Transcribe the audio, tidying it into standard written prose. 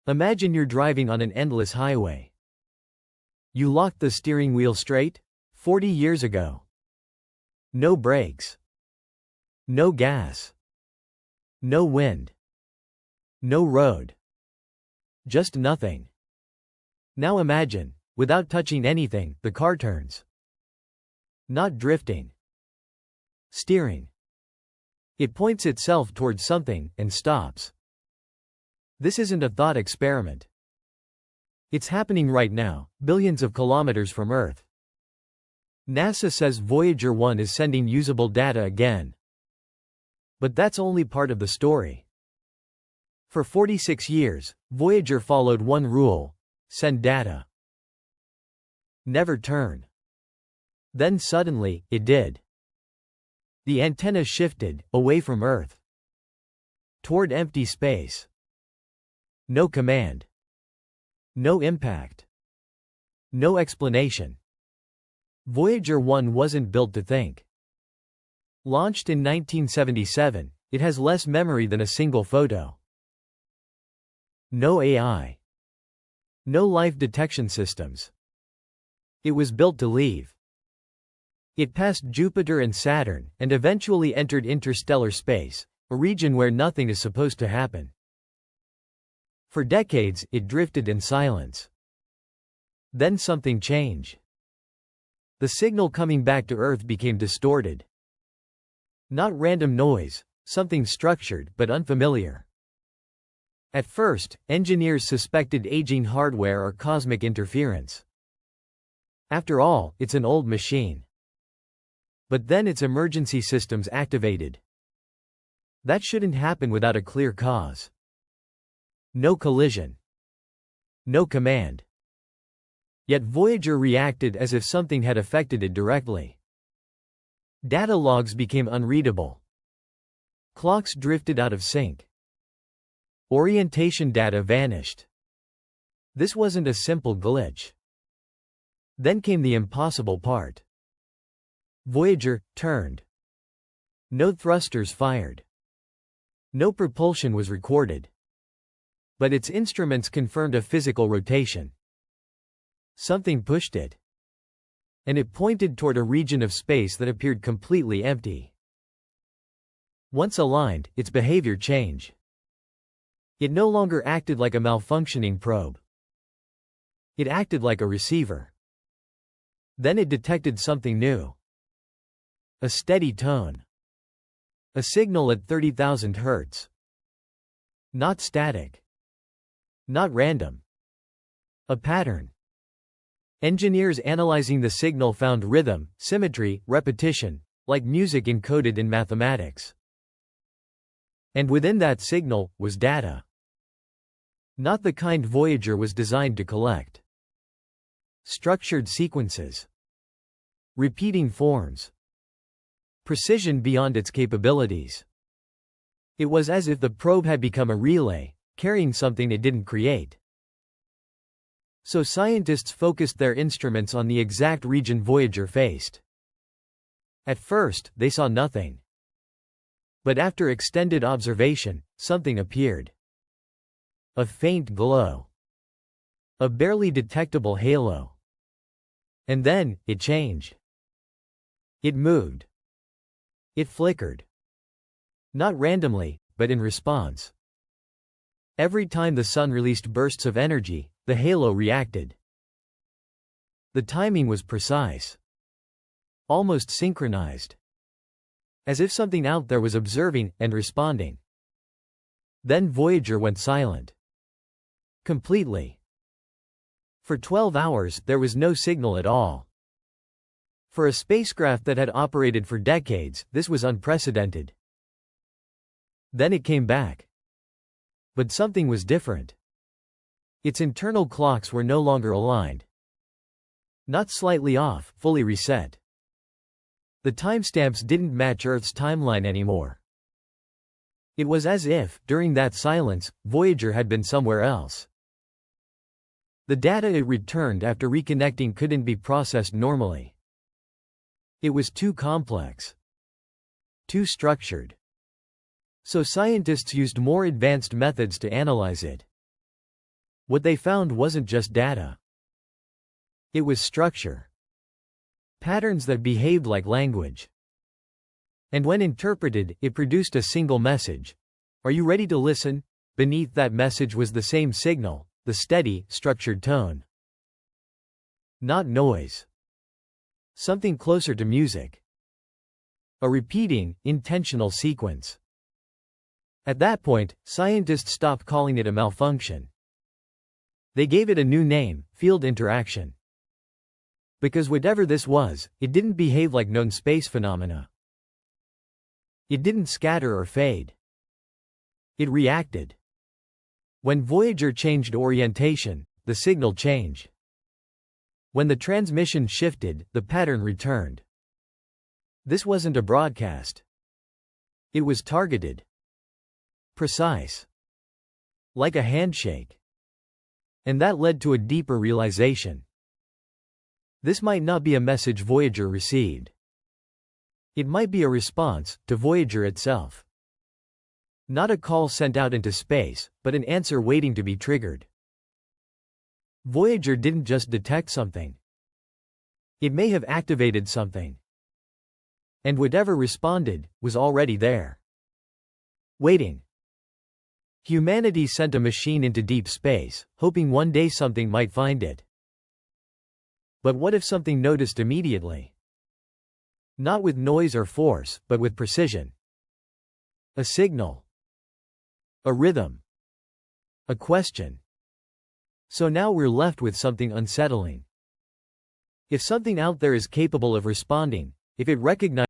Imagine you're driving on an endless highway. You locked the steering wheel straight? 40 years ago. No brakes. No gas. No wind. No road. Just nothing. Now imagine, without touching anything, the car turns. Not drifting. Steering. It points itself towards something, and stops. This isn't a thought experiment. It's happening right now, billions of kilometers from Earth. NASA says Voyager 1 is sending usable data again. But that's only part of the story. For 46 years, Voyager followed one rule: send data. Never turn. Then suddenly, it did. The antenna shifted, away from Earth. Toward empty space. No command. No impact. No explanation. Voyager 1 wasn't built to think. Launched in 1977, it has less memory than a single photo. No AI. No life detection systems. It was built to leave. It passed Jupiter and Saturn, and eventually entered interstellar space, a region where nothing is supposed to happen. For decades, it drifted in silence. Then something changed. The signal coming back to Earth became distorted. Not random noise, something structured but unfamiliar. At first, engineers suspected aging hardware or cosmic interference. After all, it's an old machine. But then its emergency systems activated. That shouldn't happen without a clear cause. No collision. No command. Yet Voyager reacted as if something had affected it directly. Data logs became unreadable. Clocks drifted out of sync. Orientation data vanished. This wasn't a simple glitch. Then came the impossible part. Voyager turned. No thrusters fired. No propulsion was recorded. But its instruments confirmed a physical rotation. Something pushed it. And it pointed toward a region of space that appeared completely empty. Once aligned, its behavior changed. It no longer acted like a malfunctioning probe. It acted like a receiver. Then it detected something new. A steady tone. A signal at 30,000 Hz. Not static. Not random. A pattern. Engineers analyzing the signal found rhythm, symmetry, repetition, like music encoded in mathematics. And within that signal, was data. Not the kind Voyager was designed to collect. Structured sequences. Repeating forms. Precision beyond its capabilities. It was as if the probe had become a relay, carrying something it didn't create. So scientists focused their instruments on the exact region Voyager faced. At first, they saw nothing. But after extended observation, something appeared. A faint glow. A barely detectable halo. And then, it changed. It moved. It flickered. Not randomly, but in response. Every time the sun released bursts of energy, the halo reacted. The timing was precise. Almost synchronized. As if something out there was observing and responding. Then Voyager went silent. Completely. For 12 hours, there was no signal at all. For a spacecraft that had operated for decades, this was unprecedented. Then it came back. But something was different. Its internal clocks were no longer aligned. Not slightly off, fully reset. The timestamps didn't match Earth's timeline anymore. It was as if, during that silence, Voyager had been somewhere else. The data it returned after reconnecting couldn't be processed normally. It was too complex. Too structured. So scientists used more advanced methods to analyze it. What they found wasn't just data. It was structure. Patterns that behaved like language. And when interpreted, it produced a single message. Are you ready to listen? Beneath that message was the same signal, the steady, structured tone. Not noise. Something closer to music. A repeating, intentional sequence. At that point, scientists stopped calling it a malfunction. They gave it a new name, field interaction. Because whatever this was, it didn't behave like known space phenomena. It didn't scatter or fade. It reacted. When Voyager changed orientation, the signal changed. When the transmission shifted, the pattern returned. This wasn't a broadcast. It was targeted. Precise. Like a handshake. And that led to a deeper realization. This might not be a message Voyager received. It might be a response to Voyager itself. Not a call sent out into space, but an answer waiting to be triggered. Voyager didn't just detect something. It may have activated something. And whatever responded, was already there. Waiting. Humanity sent a machine into deep space, hoping one day something might find it. But what if something noticed immediately? Not with noise or force, but with precision. A signal. A rhythm. A question. So now we're left with something unsettling. If something out there is capable of responding, if it recognizes